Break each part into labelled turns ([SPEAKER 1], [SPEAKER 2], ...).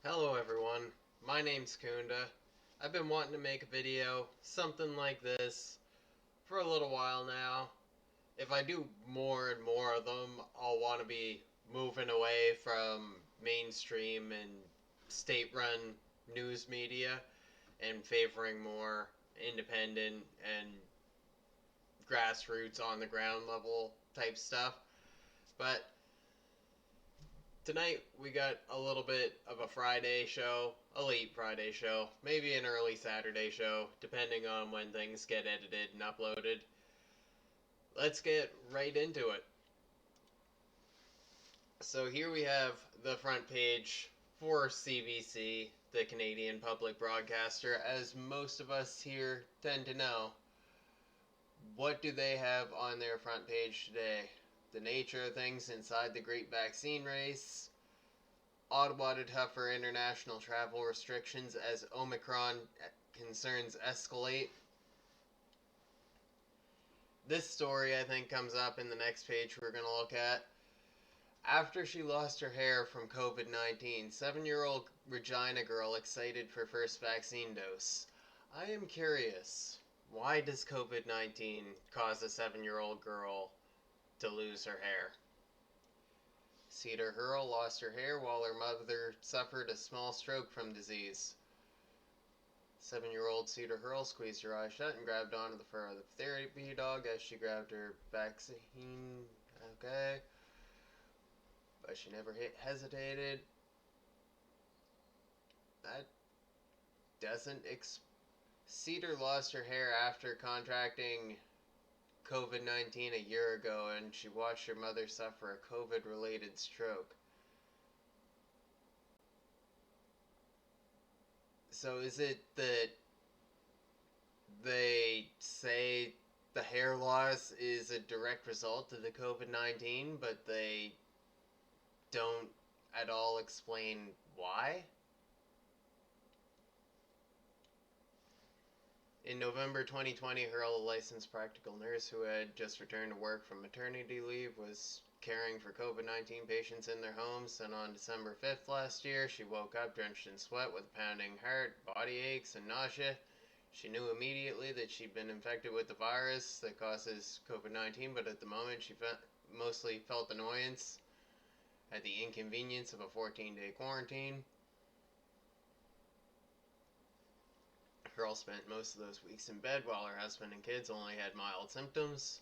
[SPEAKER 1] Hello everyone, my name's Kunda. I've been wanting to make a video, something like this, for a little while now. If I do more and more of them, I'll want to be moving away from mainstream and state-run news media and favoring more independent and grassroots on the ground level type stuff. But tonight we got a little bit of a Friday show, a late Friday show, maybe an early Saturday show, depending on when things get edited and uploaded. Let's get right into it. So here we have the front page for CBC, the Canadian public broadcaster, as most of us here tend to know. What do they have on their front page today? The nature of things inside the great vaccine race, Ottawa to tougher international travel restrictions as Omicron concerns escalate. This story, I think, comes up in the next page we're going to look at. After she lost her hair from COVID-19, 7-year-old Regina girl excited for first vaccine dose. I am curious, why does COVID-19 cause a 7-year-old girl to lose her hair? Cedar Hurl lost her hair while her mother suffered a small stroke from disease. 7-year-old Cedar Hurl squeezed her eyes shut and grabbed onto the fur of the therapy dog as she grabbed her vaccine. Okay. But she never hesitated. That doesn't Cedar lost her hair after contracting COVID-19 a year ago, and she watched her mother suffer a COVID-related stroke. So is it that they say the hair loss is a direct result of the COVID-19, but they don't at all explain why? In November 2020, Hurl, a licensed practical nurse who had just returned to work from maternity leave, was caring for COVID-19 patients in their homes, and on December 5th last year, she woke up drenched in sweat with a pounding heart, body aches, and nausea. She knew immediately that she'd been infected with the virus that causes COVID-19, but at the moment she mostly felt annoyance at the inconvenience of a 14-day quarantine. Girl spent most of those weeks in bed while her husband and kids only had mild symptoms.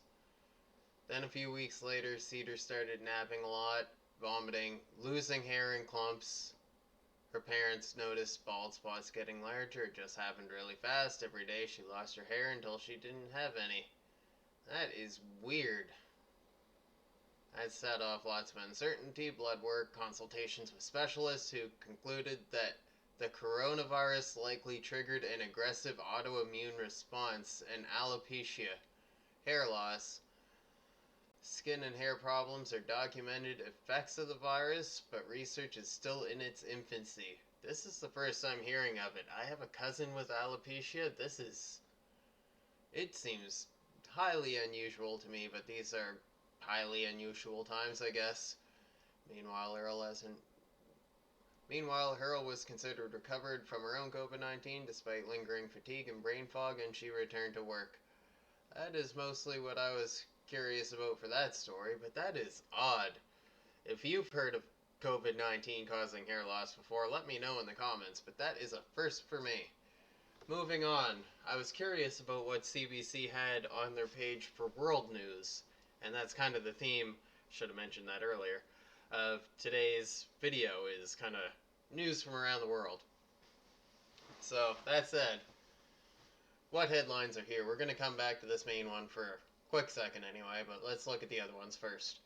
[SPEAKER 1] Then a few weeks later, Cedar started napping a lot, vomiting, losing hair in clumps. Her parents noticed bald spots getting larger. It just happened really fast. Every day she lost her hair until she didn't have any. That is weird. That set off lots of uncertainty, blood work, consultations with specialists who concluded that the coronavirus likely triggered an aggressive autoimmune response and alopecia, hair loss. Skin and hair problems are documented effects of the virus, but research is still in its infancy. This is the first I'm hearing of it. I have a cousin with alopecia. It seems highly unusual to me, but these are highly unusual times, I guess. Meanwhile, Hurl was considered recovered from her own COVID-19 despite lingering fatigue and brain fog, and she returned to work. That is mostly what I was curious about for that story, but that is odd. If you've heard of COVID-19 causing hair loss before, let me know in the comments, but that is a first for me. Moving on, I was curious about what CBC had on their page for world news, and that's kind of the theme, should have mentioned that earlier, of today's video is kind of news from around the world. So, that said, what headlines are here? We're going to come back to this main one for a quick second anyway, but let's look at the other ones first.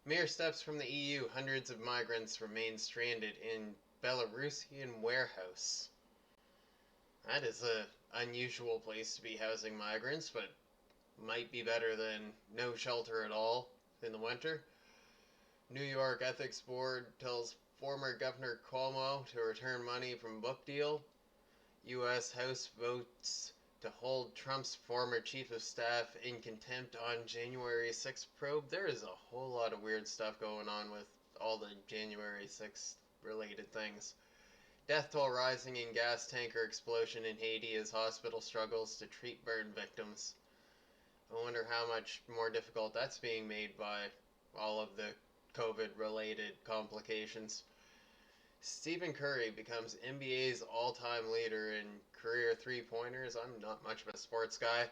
[SPEAKER 1] Mere steps from the EU, hundreds of migrants remain stranded in Belarusian warehouse. That is an unusual place to be housing migrants, but might be better than no shelter at all in the winter. New York Ethics Board tells former Governor Cuomo to return money from book deal. U.S. House votes to hold Trump's former chief of staff in contempt on January 6th probe. There is a whole lot of weird stuff going on with all the January 6th related things. Death toll rising in gas tanker explosion in Haiti as hospital struggles to treat burn victims. I wonder how much more difficult that's being made by all of the COVID related complications. Stephen Curry becomes NBA's all time leader in career three pointers. I'm not much of a sports guy.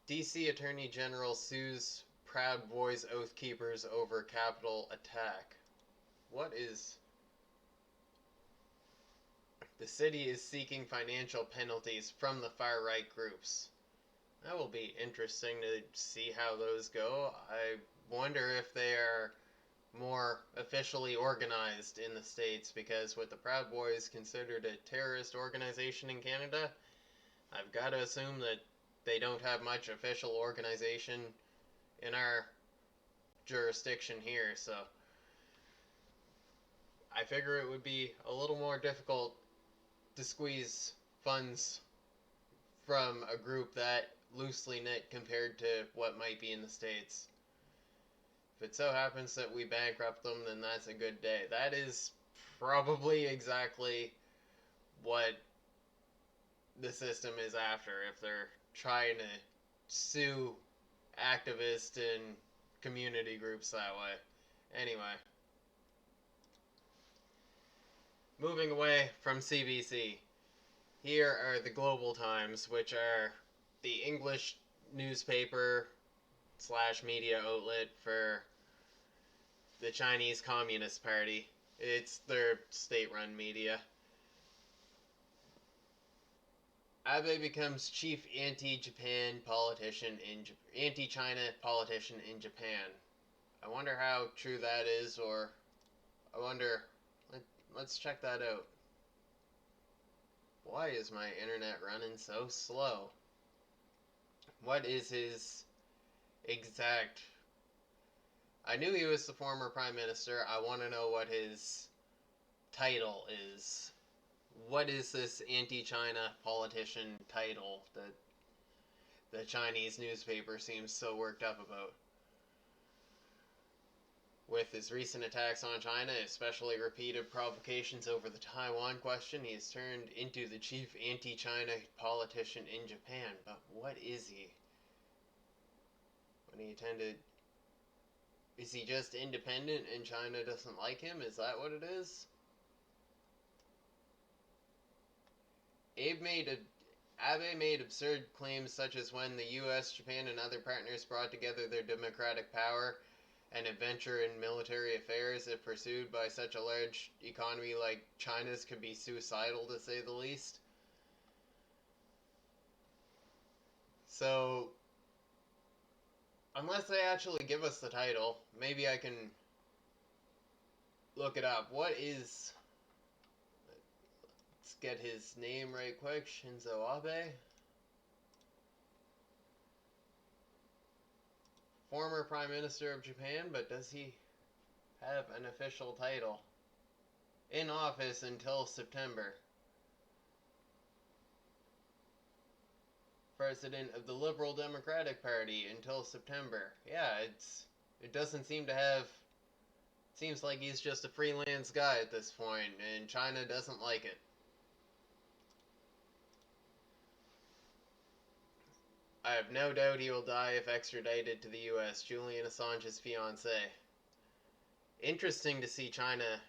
[SPEAKER 1] DC Attorney General sues Proud Boys Oath Keepers over Capitol attack. What is. The city is seeking financial penalties from the far right groups. That will be interesting to see how those go. I wonder if they are more officially organized in the States, because with the Proud Boys considered a terrorist organization in Canada, I've got to assume that they don't have much official organization in our jurisdiction here, so I figure it would be a little more difficult to squeeze funds from a group that loosely knit compared to what might be in the States. If it so happens that we bankrupt them, then that's a good day. That is probably exactly what the system is after if they're trying to sue activists and community groups that way. Anyway, moving away from CBC, here are the Global Times, which are the English newspaper slash media outlet for the Chinese Communist Party. It's their state-run media. Abe becomes chief anti-Japan politician anti-China politician in Japan. I wonder how true that is, or I wonder. Let's check that out. Why is my internet running so slow? What is his exact. I knew he was the former prime minister. I want to know what his title is. What is this anti-China politician title that the Chinese newspaper seems so worked up about? With his recent attacks on China, especially repeated provocations over the Taiwan question, he has turned into the chief anti-China politician in Japan. But what is he? When he attended. Is he just independent and China doesn't like him? Is that what it is? Abe made absurd claims such as when the US, Japan, and other partners brought together their democratic power and adventure in military affairs, if pursued by such a large economy like China's, could be suicidal, to say the least. So, unless they actually give us the title, maybe I can look it up. What is... Let's get his name right quick. Shinzo Abe. Former Prime Minister of Japan, but does he have an official title? In office until September. President of the Liberal Democratic Party until September. Yeah, it doesn't seem to have. Seems like he's just a freelance guy at this point, and China doesn't like it. I have no doubt he will die if extradited to the US. Julian Assange's fiancée. Interesting to see China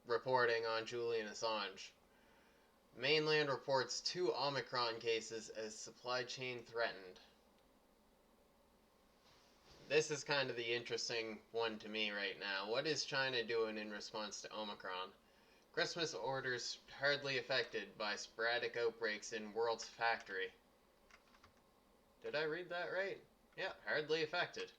[SPEAKER 1] reporting on Julian Assange. Mainland reports 2 Omicron cases as supply chain threatened. This is kind of the interesting one to me right now. What is China doing in response to Omicron? Christmas orders hardly affected by sporadic outbreaks in world's factory. Did I read that right? Yeah, hardly affected.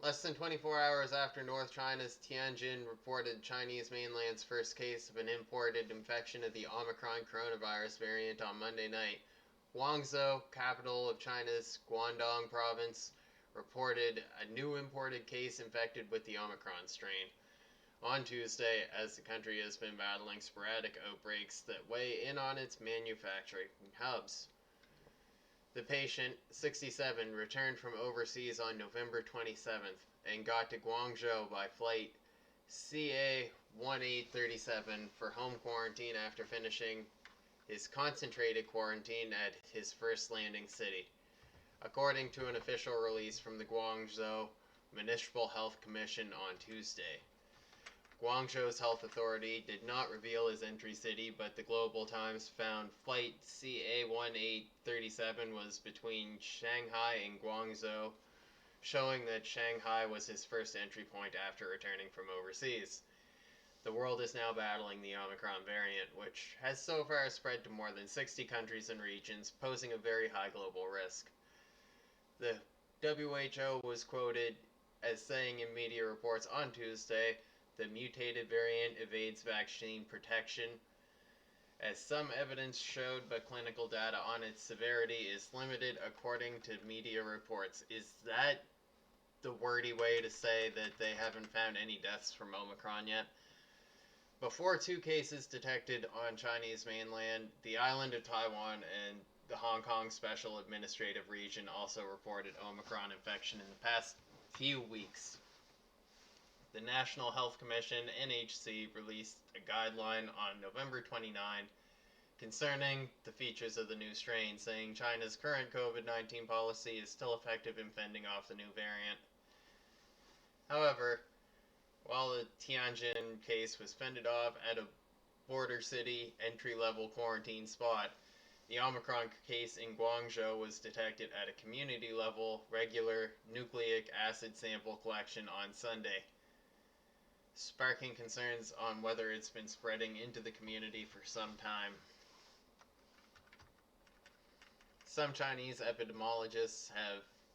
[SPEAKER 1] Less than 24 hours after North China's Tianjin reported Chinese mainland's first case of an imported infection of the Omicron coronavirus variant on Monday night, Guangzhou, capital of China's Guangdong province, reported a new imported case infected with the Omicron strain. On Tuesday, as the country has been battling sporadic outbreaks that weigh in on its manufacturing hubs. The patient, 67, returned from overseas on November 27th and got to Guangzhou by flight CA 1837 for home quarantine after finishing his concentrated quarantine at his first landing city, according to an official release from the Guangzhou Municipal Health Commission on Tuesday. Guangzhou's health authority did not reveal his entry city, but the Global Times found flight CA-1837 was between Shanghai and Guangzhou, showing that Shanghai was his first entry point after returning from overseas. The world is now battling the Omicron variant, which has so far spread to more than 60 countries and regions, posing a very high global risk. The WHO was quoted as saying in media reports on Tuesday, the mutated variant evades vaccine protection, as some evidence showed, but clinical data on its severity is limited, according to media reports. Is that the wordy way to say that they haven't found any deaths from Omicron yet? Before 2 cases detected on Chinese mainland, the island of Taiwan and the Hong Kong Special Administrative Region also reported Omicron infection in the past few weeks. The National Health Commission, NHC, released a guideline on November 29 concerning the features of the new strain, saying China's current COVID-19 policy is still effective in fending off the new variant. However, while the Tianjin case was fended off at a border city entry-level quarantine spot, the Omicron case in Guangzhou was detected at a community-level regular nucleic acid sample collection on Sunday, sparking concerns on whether it's been spreading into the community for some time. Some Chinese epidemiologists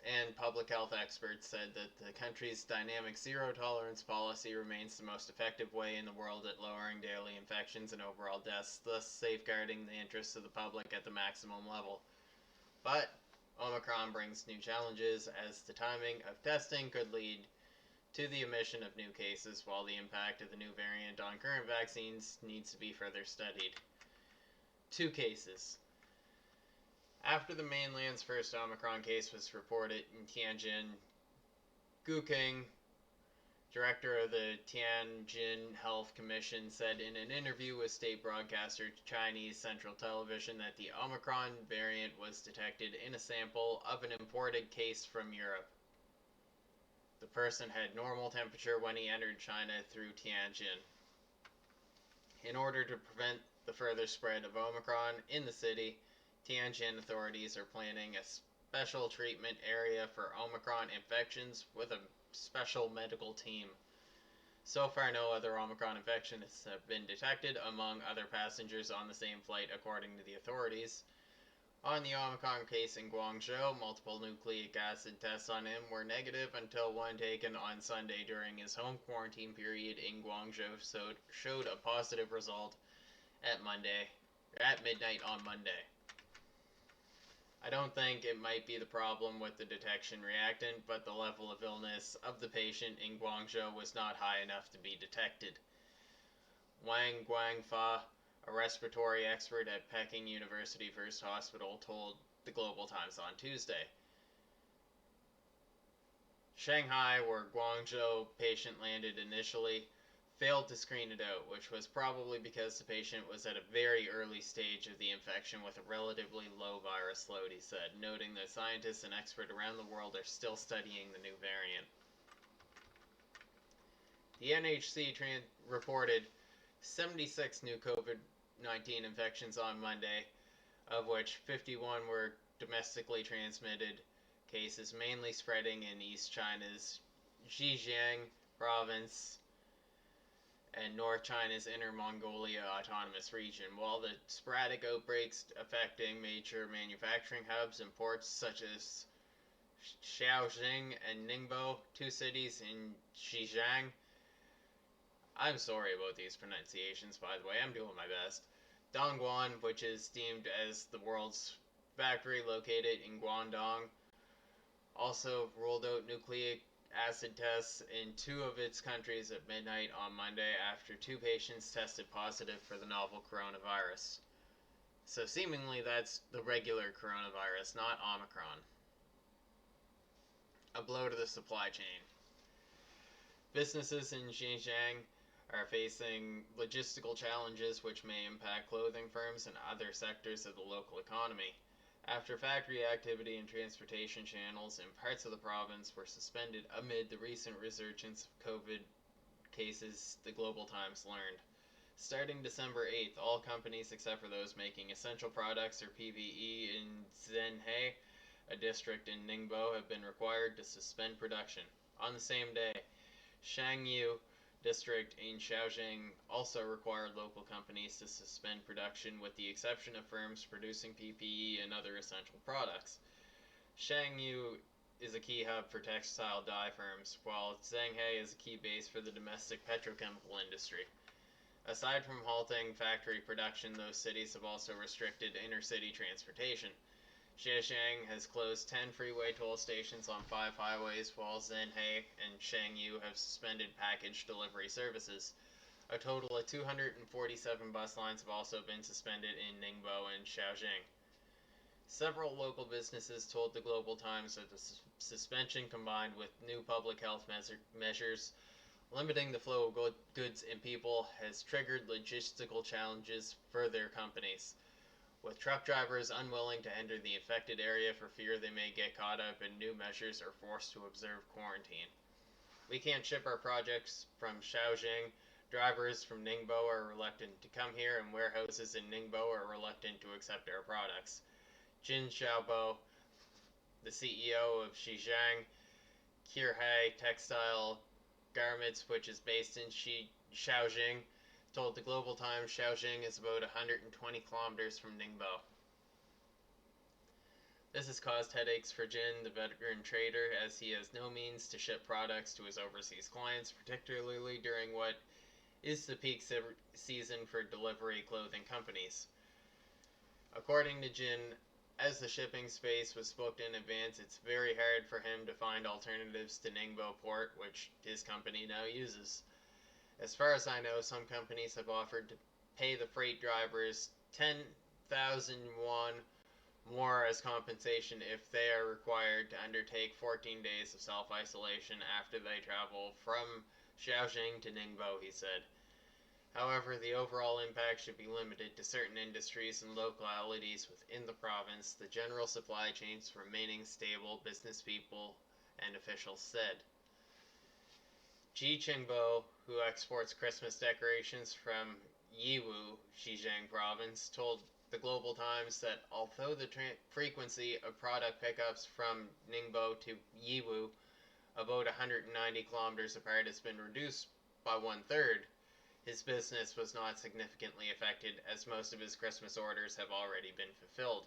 [SPEAKER 1] and public health experts said that the country's dynamic zero-tolerance policy remains the most effective way in the world at lowering daily infections and overall deaths, thus safeguarding the interests of the public at the maximum level. But Omicron brings new challenges, as the timing of testing could lead to the emission of new cases, while the impact of the new variant on current vaccines needs to be further studied. 2 cases. After the mainland's first Omicron case was reported in Tianjin, Gu King, director of the Tianjin Health Commission, said in an interview with state broadcaster Chinese Central Television that the Omicron variant was detected in a sample of an imported case from Europe. The person had normal temperature when he entered China through Tianjin. In order to prevent the further spread of Omicron in the city, Tianjin authorities are planning a special treatment area for Omicron infections with a special medical team. So far, no other Omicron infections have been detected among other passengers on the same flight, according to the authorities. On the Omicron case in Guangzhou, multiple nucleic acid tests on him were negative until one taken on Sunday during his home quarantine period in Guangzhou showed a positive result at midnight on Monday. I don't think it might be the problem with the detection reactant, but the level of illness of the patient in Guangzhou was not high enough to be detected. Wang Guangfa, a respiratory expert at Peking University First Hospital, told the Global Times on Tuesday. Shanghai, where Guangzhou patient landed initially, failed to screen it out, which was probably because the patient was at a very early stage of the infection with a relatively low virus load, he said, noting that scientists and experts around the world are still studying the new variant. The NHC reported 76 new COVID-19 infections on Monday, of which 51 were domestically transmitted cases, mainly spreading in East China's Zhejiang province and North China's Inner Mongolia Autonomous Region, while the sporadic outbreaks affecting major manufacturing hubs and ports such as Shaoxing and Ningbo, 2 cities in Zhejiang. I'm sorry about these pronunciations, by the way, I'm doing my best. Dongguan, which is deemed as the world's factory located in Guangdong, also ruled out nucleic acid tests in 2 of its countries at midnight on Monday after 2 patients tested positive for the novel coronavirus. So seemingly that's the regular coronavirus, not Omicron. A blow to the supply chain. Businesses in Xinjiang are facing logistical challenges which may impact clothing firms and other sectors of the local economy. After factory activity and transportation channels in parts of the province were suspended amid the recent resurgence of COVID cases, the Global Times learned. Starting December 8th, all companies except for those making essential products or PPE in Zhenhe, a district in Ningbo, have been required to suspend production. On the same day, Shangyu district in Shaoxing also required local companies to suspend production with the exception of firms producing PPE and other essential products. Shangyu is a key hub for textile dye firms, while Zhenghe is a key base for the domestic petrochemical industry. Aside from halting factory production, those cities have also restricted inter-city transportation. Zhejiang has closed 10 freeway toll stations on 5 highways, while Zhenhe and Shangyu have suspended package delivery services. A total of 247 bus lines have also been suspended in Ningbo and Shaoxing. Several local businesses told the Global Times that the suspension, combined with new public health measures limiting the flow of goods and people, has triggered logistical challenges for their companies, with truck drivers unwilling to enter the affected area for fear they may get caught up in new measures or forced to observe quarantine. We can't ship our projects from Shaoxing. Drivers from Ningbo are reluctant to come here, and warehouses in Ningbo are reluctant to accept our products. Jin Xiaobo, the CEO of Xizang Qihai Textile Garments, which is based in Shaoxing, told the Global Times Shaoxing is about 120 kilometers from Ningbo. This has caused headaches for Jin, the veteran trader, as he has no means to ship products to his overseas clients, particularly during what is the peak season for delivery clothing companies. According to Jin, as the shipping space was booked in advance, it's very hard for him to find alternatives to Ningbo Port, which his company now uses. As far as I know, some companies have offered to pay the freight drivers 10,000 won more as compensation if they are required to undertake 14 days of self-isolation after they travel from Shaoxing to Ningbo, he said. However, the overall impact should be limited to certain industries and localities within the province, the general supply chains remaining stable, business people and officials said. Ji Qingbo, who exports Christmas decorations from Yiwu, Xizang province, told the Global Times that although the frequency of product pickups from Ningbo to Yiwu, about 190 kilometers apart, has been reduced by one-third, his business was not significantly affected, as most of his Christmas orders have already been fulfilled.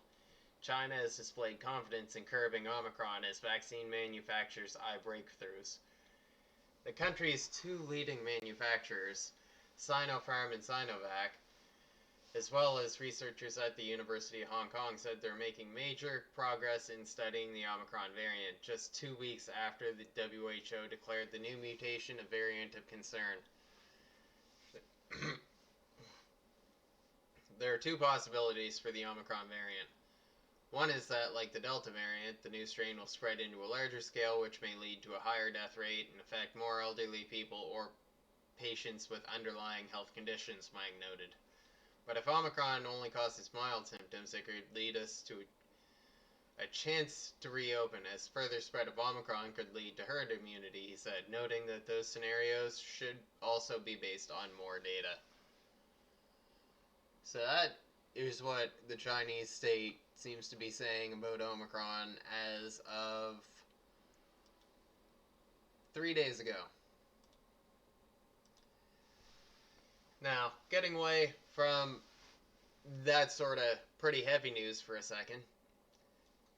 [SPEAKER 1] China has displayed confidence in curbing Omicron as vaccine manufacturers eye breakthroughs. The country's two leading manufacturers, Sinopharm and Sinovac, as well as researchers at the University of Hong Kong, said they're making major progress in studying the Omicron variant, just 2 weeks after the WHO declared the new mutation a variant of concern. There are two possibilities for the Omicron variant. One is that, like the Delta variant, the new strain will spread into a larger scale, which may lead to a higher death rate and affect more elderly people or patients with underlying health conditions, Mike noted. But if Omicron only causes mild symptoms, it could lead us to a chance to reopen, as further spread of Omicron could lead to herd immunity, he said, noting that those scenarios should also be based on more data. So that is what the Chinese state seems to be saying about Omicron as of 3 days ago. Now, getting away from that sort of pretty heavy news for a second,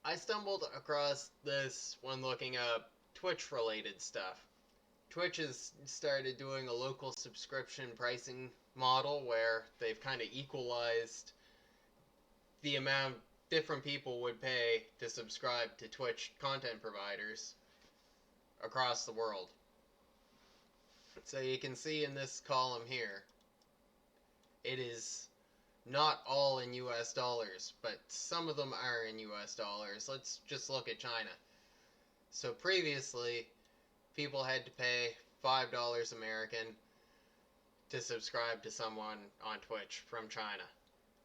[SPEAKER 1] I stumbled across this when looking up Twitch-related stuff. Twitch has started doing a local subscription pricing model where they've kind of equalized the amount different people would pay to subscribe to Twitch content providers across the world. So you can see in this column here, it is not all in US dollars, but some of them are in US dollars. Let's just look at China. So previously, people had to pay $5 American to subscribe to someone on Twitch from China.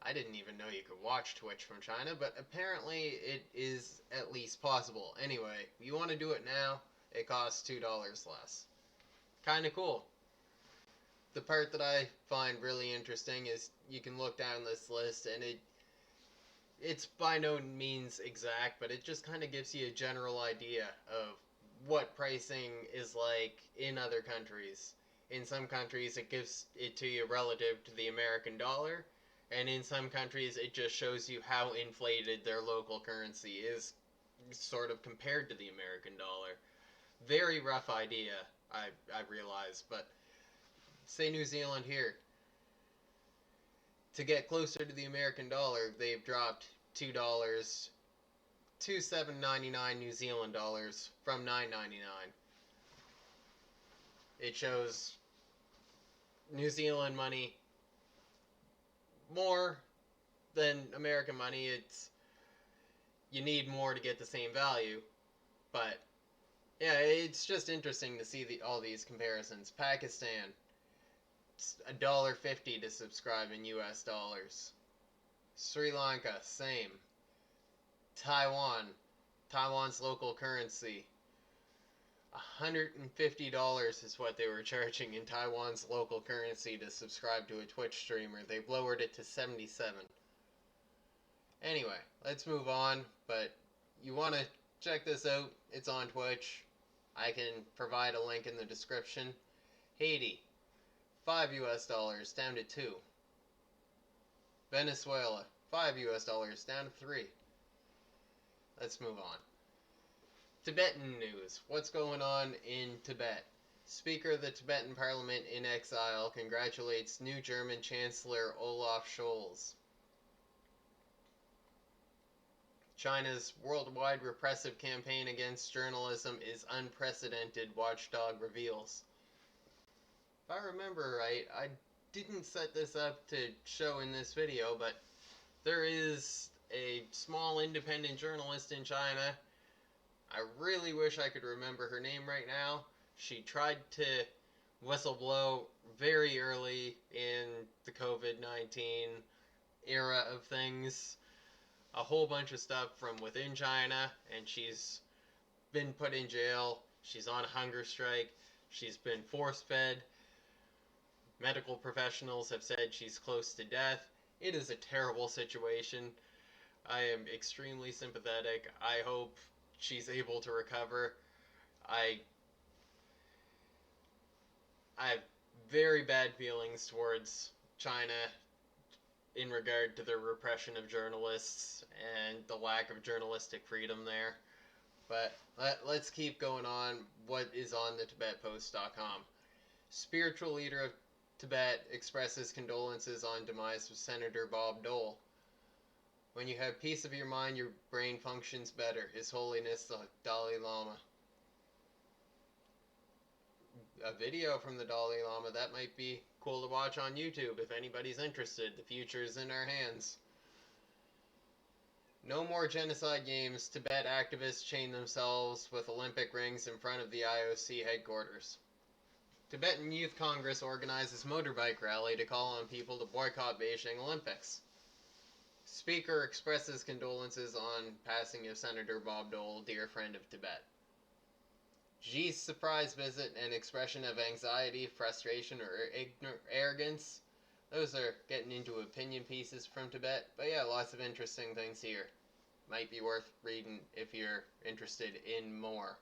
[SPEAKER 1] I didn't even know you could watch Twitch from China, but apparently it is at least possible. Anyway, if you want to do it now, it costs $2 less. Kinda cool. The part that I find really interesting is you can look down this list and it's by no means exact, but it just kind of gives you a general idea of what pricing is like in other countries. In some countries, it gives it to you relative to the American dollar, and in some countries, it just shows you how inflated their local currency is, sort of compared to the American dollar. Very rough idea, I realize, but say New Zealand here. To get closer to the American dollar, they've dropped $2 to $7.99 New Zealand dollars from $9.99. It shows New Zealand money more than American money. You need more to get the same value, but yeah, it's just interesting to see all these comparisons. Pakistan, it's $1.50 to subscribe in US dollars. Sri Lanka, same. Taiwan's local currency, $150 is what they were charging in Taiwan's local currency to subscribe to a Twitch streamer. They've lowered it to $77. Anyway, let's move on, but you want to check this out, it's on Twitch. I can provide a link in the description. Haiti, $5 down to 2. Venezuela, $5 down to 3. Let's move on. Tibetan news. What's going on in Tibet? Speaker of the Tibetan Parliament in exile congratulates new German Chancellor Olaf Scholz. China's worldwide repressive campaign against journalism is unprecedented, watchdog reveals. If I remember right, I didn't set this up to show in this video, but there is a small independent journalist in China. I really wish I could remember her name right now. She tried to whistleblow very early in the COVID-19 era of things. A whole bunch of stuff from within China, and she's been put in jail. She's on a hunger strike. She's been force-fed. Medical professionals have said she's close to death. It is a terrible situation. I am extremely sympathetic. I hope she's able to recover. I have very bad feelings towards China in regard to the repression of journalists and the lack of journalistic freedom there. But let's keep going on. What is on the TibetPost.com? Spiritual leader of Tibet expresses condolences on demise of Senator Bob Dole. When you have peace of your mind, your brain functions better. His Holiness the Dalai Lama. A video from the Dalai Lama, that might be cool to watch on YouTube if anybody's interested. The future is in our hands. No more genocide games. Tibet activists chain themselves with Olympic rings in front of the IOC headquarters. Tibetan Youth Congress organizes motorbike rally to call on people to boycott Beijing Olympics. Speaker expresses condolences on passing of Senator Bob Dole, dear friend of Tibet. Xi's surprise visit, an expression of anxiety, frustration, or arrogance. Those are getting into opinion pieces from Tibet, but yeah, lots of interesting things here. Might be worth reading if you're interested in more.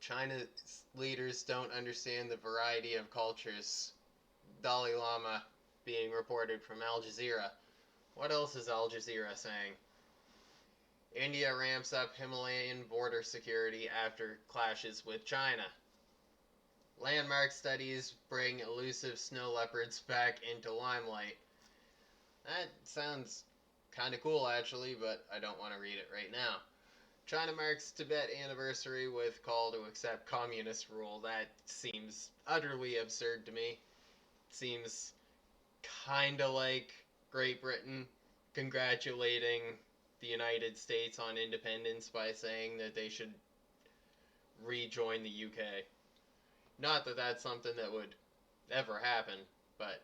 [SPEAKER 1] China's leaders don't understand the variety of cultures. Dalai Lama being reported from Al Jazeera. What else is Al Jazeera saying? India ramps up Himalayan border security after clashes with China. Landmark studies bring elusive snow leopards back into limelight. That sounds kind of cool actually, but I don't want to read it right now. China marks Tibet anniversary with call to accept communist rule. That seems utterly absurd to me. Seems kinda like Great Britain congratulating the United States on independence by saying that they should rejoin the UK. Not that that's something that would ever happen, but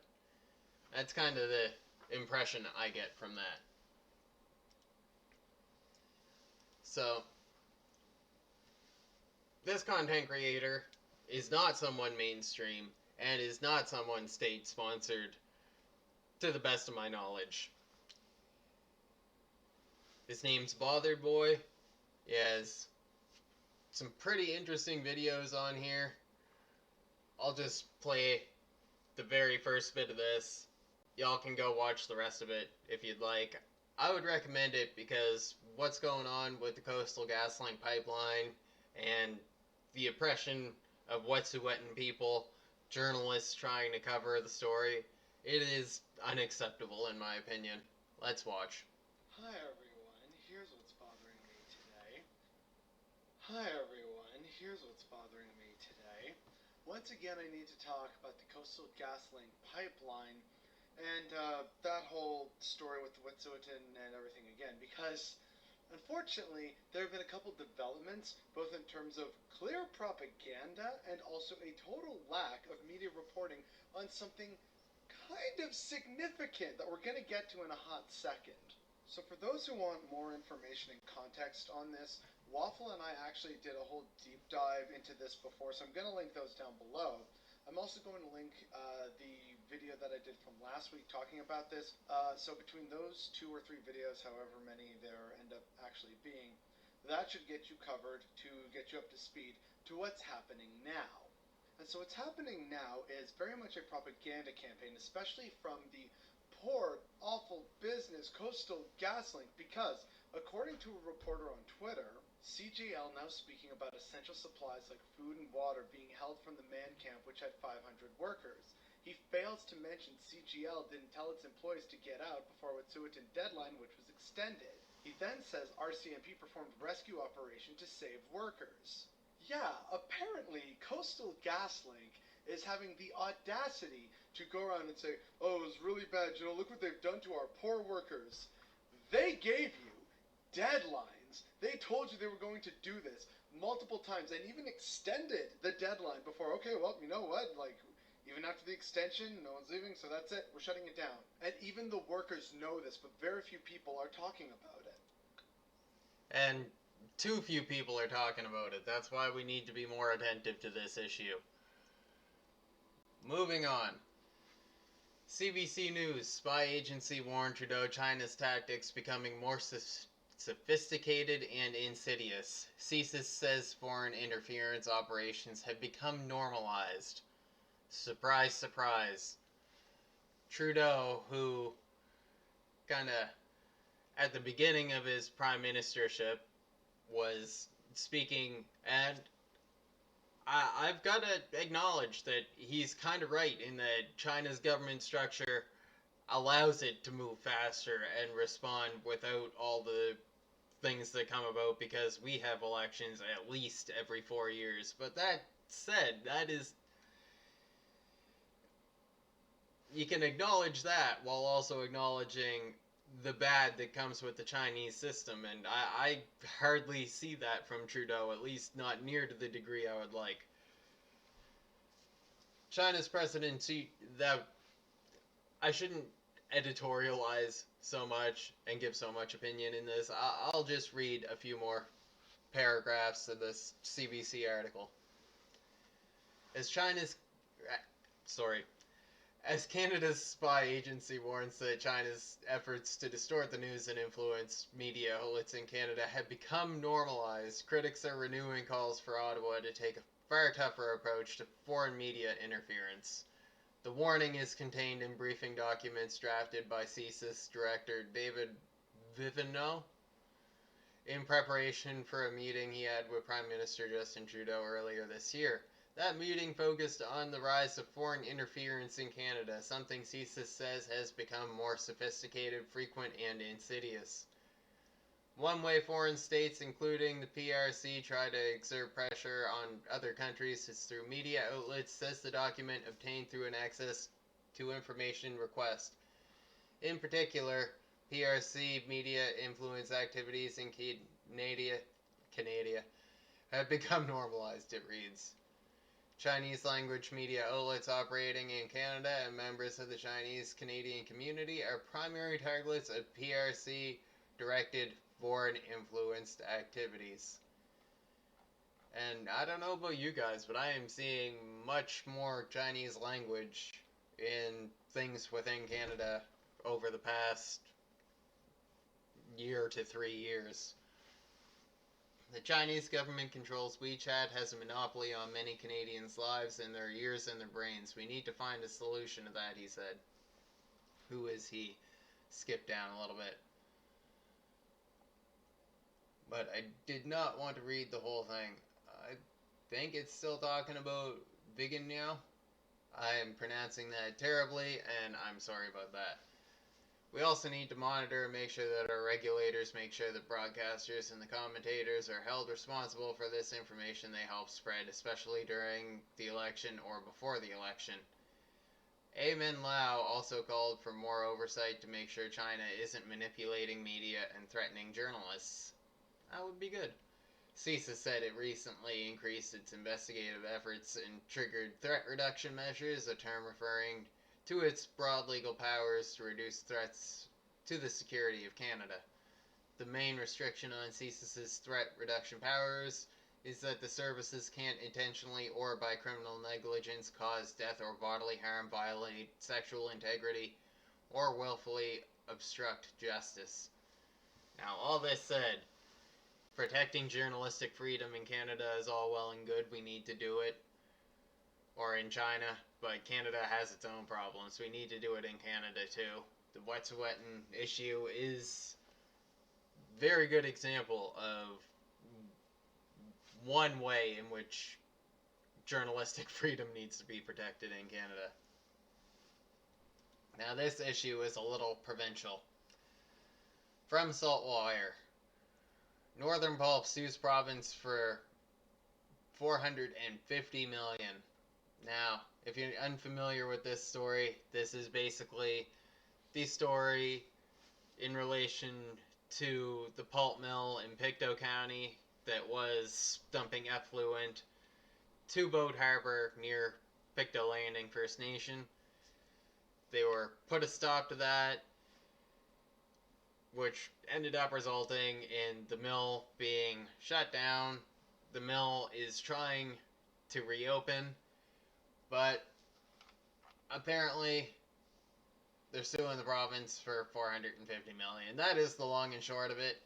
[SPEAKER 1] that's kind of the impression I get from that. So, this content creator is not someone mainstream and is not someone state sponsored to the best of my knowledge. His name's Bothered Boy. He has some pretty interesting videos on here. I'll just play the very first bit of this. Y'all can go watch the rest of it if you'd like. I would recommend it because what's going on with the Coastal GasLink pipeline and the oppression of Wet'suwet'en people, journalists trying to cover the story, it is unacceptable in my opinion. Let's watch.
[SPEAKER 2] Hi everyone, here's what's bothering me today. Hi everyone, here's what's bothering me today. Once again, I need to talk about the Coastal GasLink pipeline and that whole story with the Wet'suwet'en and everything again, because unfortunately, there have been a couple developments, both in terms of clear propaganda and also a total lack of media reporting on something kind of significant that we're going to get to in a hot second. So for those who want more information and context on this, Waffle and I actually did a whole deep dive into this before, so I'm going to link those down below. I'm also going to link the video that I did from last week talking about this. So between those 2 or 3 videos, however many there end up actually being, that should get you covered to get you up to speed to what's happening now. And so what's happening now is very much a propaganda campaign, especially from the poor, awful business Coastal GasLink, because according to a reporter on Twitter, CGL now speaking about essential supplies like food and water being held from the man camp, which had 500 workers. He fails to mention CGL didn't tell its employees to get out before Wet'suwet'en deadline, which was extended. He then says RCMP performed rescue operation to save workers. Yeah, apparently Coastal GasLink is having the audacity to go around and say, oh, it was really bad, look what they've done to our poor workers. They gave you deadlines. They told you they were going to do this multiple times and even extended the deadline before, okay, well, you know what, even after the extension, no one's leaving, so that's it, we're shutting it down. And even the workers know this, but very few people are talking about it.
[SPEAKER 1] And too few people are talking about it. That's why we need to be more attentive to this issue. Moving on. CBC News. Spy agency warned Trudeau China's tactics becoming more sophisticated and insidious. CSIS says foreign interference operations have become normalized. Surprise, surprise. Trudeau, who kind of at the beginning of his prime ministership was speaking, and I've got to acknowledge that he's kind of right in that China's government structure allows it to move faster and respond without all the things that come about because we have elections at least every 4 years. But that said, that is... You can acknowledge that while also acknowledging the bad that comes with the Chinese system, and I hardly see that from Trudeau, at least not near to the degree I would like. China's presidency, that I shouldn't editorialize so much and give so much opinion in this. I'll just read a few more paragraphs of this CBC article. As Canada's spy agency warns that China's efforts to distort the news and influence media outlets in Canada have become normalized, critics are renewing calls for Ottawa to take a far tougher approach to foreign media interference. The warning is contained in briefing documents drafted by CSIS Director David Vivineau in preparation for a meeting he had with Prime Minister Justin Trudeau earlier this year. That meeting focused on the rise of foreign interference in Canada, something CSIS says has become more sophisticated, frequent, and insidious. One way foreign states, including the PRC, try to exert pressure on other countries is through media outlets, says the document obtained through an access to information request. In particular, PRC media influence activities in Canada have become normalized, it reads. Chinese language media outlets operating in Canada and members of the Chinese Canadian community are primary targets of PRC directed foreign influenced activities. And I don't know about you guys, but I am seeing much more Chinese language in things within Canada over the past year to 3 years. The Chinese government controls WeChat, has a monopoly on many Canadians' lives and their ears and their brains. We need to find a solution to that, he said. Who is he? Skip down a little bit. But I did not want to read the whole thing. I think it's still talking about vegan now. I am pronouncing that terribly, and I'm sorry about that. We also need to monitor and make sure that our regulators make sure that broadcasters and the commentators are held responsible for this information they help spread, especially during the election or before the election. Amin Lau also called for more oversight to make sure China isn't manipulating media and threatening journalists. That would be good. CISA said it recently increased its investigative efforts and triggered threat reduction measures, a term referring to its broad legal powers to reduce threats to the security of Canada. The main restriction on CSIS's threat reduction powers is that the services can't intentionally or by criminal negligence cause death or bodily harm, violate sexual integrity, or willfully obstruct justice. Now, all this said, protecting journalistic freedom in Canada is all well and good. We need to do it. Or in China, but Canada has its own problems. We need to do it in Canada too. The Wet'suwet'en issue is a very good example of one way in which journalistic freedom needs to be protected in Canada. Now this issue is a little provincial. From Saltwire. Northern Pulp sues province for $450 million. Now, if you're unfamiliar with this story, this is basically the story in relation to the pulp mill in Pictou County that was dumping effluent to Boat Harbor near Pictou Landing First Nation. They were put a stop to that, which ended up resulting in the mill being shut down. The mill is trying to reopen, but apparently they're suing the province for $450 million. That is the long and short of it.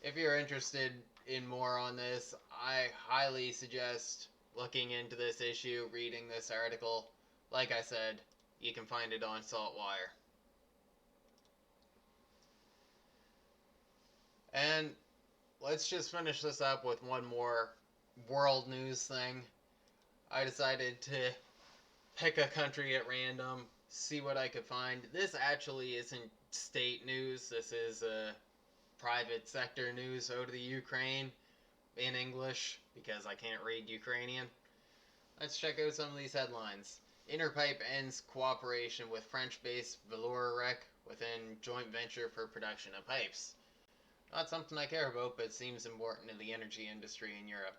[SPEAKER 1] If you're interested in more on this, I highly suggest looking into this issue, reading this article. Like I said, you can find it on Saltwire. And let's just finish this up with one more world news thing. I decided to pick a country at random, see what I could find. This actually isn't state news. This is private sector news out of the Ukraine in English because I can't read Ukrainian. Let's check out some of these headlines. Interpipe ends cooperation with French-based Vallourec within joint venture for production of pipes. Not something I care about, but it seems important to the energy industry in Europe.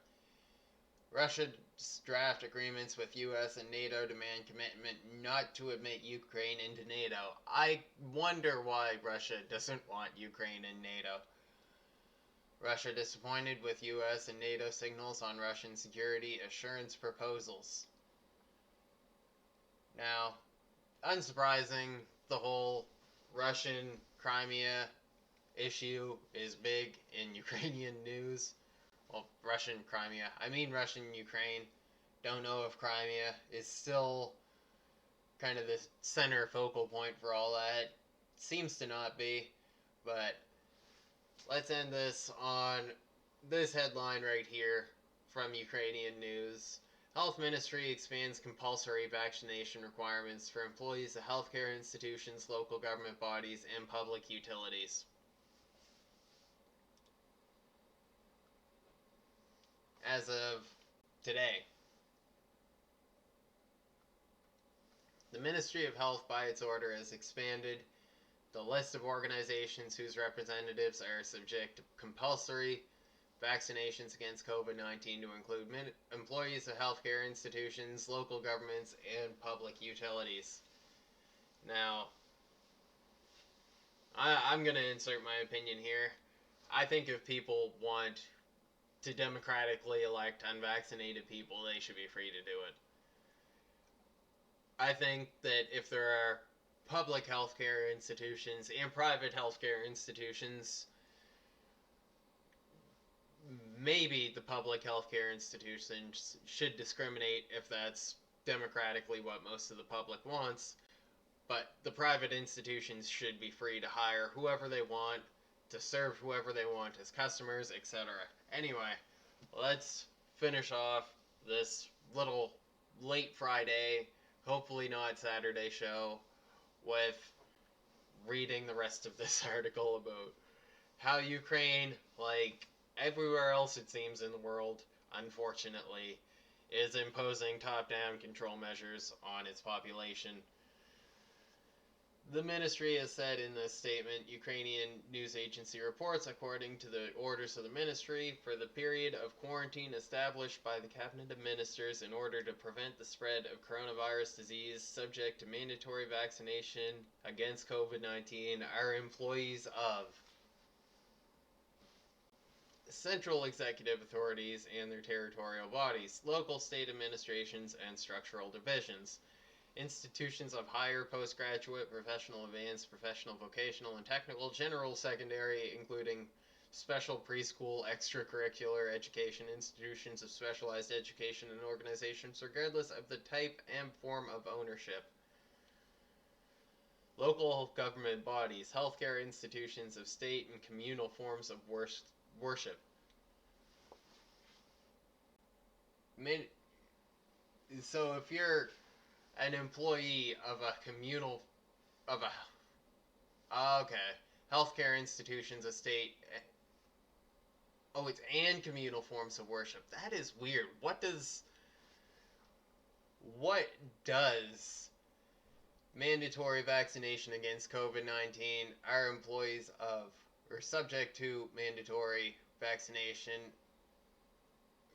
[SPEAKER 1] Russia's draft agreements with US and NATO demand commitment not to admit Ukraine into NATO. I wonder why Russia doesn't want Ukraine in NATO. Russia disappointed with US and NATO signals on Russian security assurance proposals. Now, unsurprising, the whole Russian Crimea issue is big in Ukrainian news. Well, Russian Crimea. I mean Russian Ukraine. Don't know if Crimea is still kind of the center focal point for all that. Seems to not be. But let's end this on this headline right here from Ukrainian news. Health Ministry expands compulsory vaccination requirements for employees of healthcare institutions, local government bodies, and public utilities. As of today, the Ministry of Health, by its order, has expanded the list of organizations whose representatives are subject to compulsory vaccinations against COVID-19 to include employees of healthcare institutions, local governments, and public utilities. Now, I'm going to insert my opinion here. I think if people want to democratically elect unvaccinated people, they should be free to do it. I think that if there are public healthcare institutions and private healthcare institutions, maybe the public healthcare institutions should discriminate if that's democratically what most of the public wants, but the private institutions should be free to hire whoever they want, to serve whoever they want as customers, etc. Anyway, let's finish off this little late Friday, hopefully not Saturday show with reading the rest of this article about how Ukraine, like everywhere else it seems in the world, unfortunately, is imposing top-down control measures on its population. The ministry has said in this statement, Ukrainian news agency reports, according to the orders of the ministry, for the period of quarantine established by the Cabinet of Ministers in order to prevent the spread of coronavirus disease subject to mandatory vaccination against COVID-19 are employees of central executive authorities and their territorial bodies, local state administrations, and structural divisions. Institutions of higher, postgraduate, professional, advanced, professional, vocational, and technical, general, secondary, including special preschool, extracurricular education, institutions of specialized education, and organizations, regardless of the type and form of ownership. Local government bodies, healthcare institutions of state and communal forms of worship. So if you're an employee of a communal of a healthcare institutions, a state. Oh, it's and communal forms of worship. That is weird. What does mandatory vaccination against COVID-19 are employees of or subject to mandatory vaccination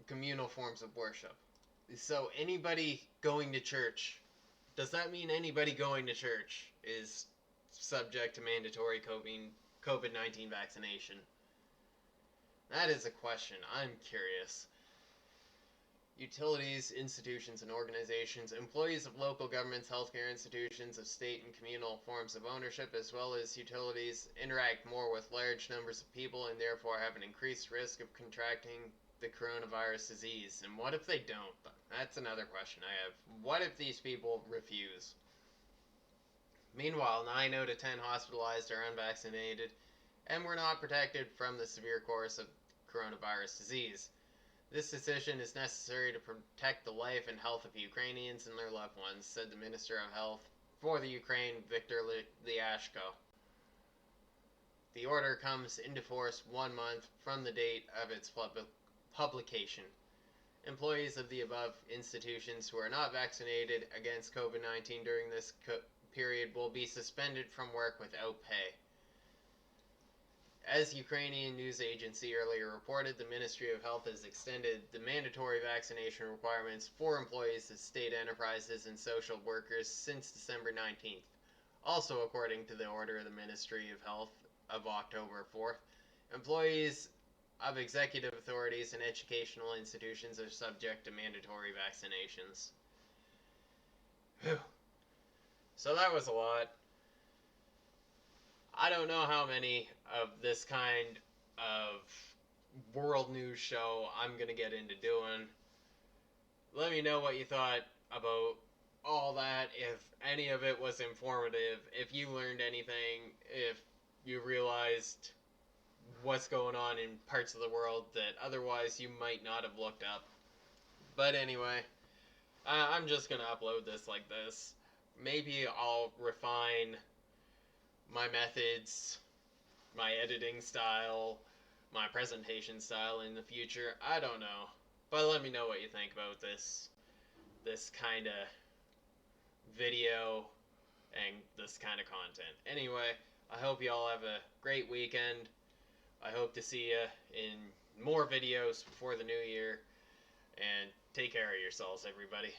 [SPEAKER 1] communal forms of worship? So anybody going to church, does that mean anybody going to church is subject to mandatory COVID-19 vaccination? That is a question. I'm curious. Utilities, institutions, and organizations, employees of local governments, healthcare institutions of state and communal forms of ownership, as well as utilities, interact more with large numbers of people and therefore have an increased risk of contracting the coronavirus disease. And what if they don't? That's another question I have. What if these people refuse? Meanwhile, 9 out of 10 hospitalized are unvaccinated and were not protected from the severe course of coronavirus disease. This decision is necessary to protect the life and health of Ukrainians and their loved ones, said the Minister of Health for the Ukraine, Viktor Lyashko. The order comes into force 1 month from the date of its publication. Employees of the above institutions who are not vaccinated against COVID-19 during this period will be suspended from work without pay. As Ukrainian news agency earlier reported, the Ministry of Health has extended the mandatory vaccination requirements for employees of state enterprises and social workers since December 19th. Also, according to the order of the Ministry of Health of October 4th, employees of executive authorities and educational institutions are subject to mandatory vaccinations. Whew. So that was a lot. I don't know how many of this kind of world news show I'm going to get into doing. Let me know what you thought about all that, if any of it was informative, if you learned anything, if you realized what's going on in parts of the world that otherwise you might not have looked up. But anyway, I'm just going to upload this like this. Maybe I'll refine my methods, my editing style, my presentation style in the future. I don't know. But let me know what you think about this kind of video and this kind of content. Anyway, I hope you all have a great weekend. I hope to see you in more videos before the new year. And take care of yourselves, everybody.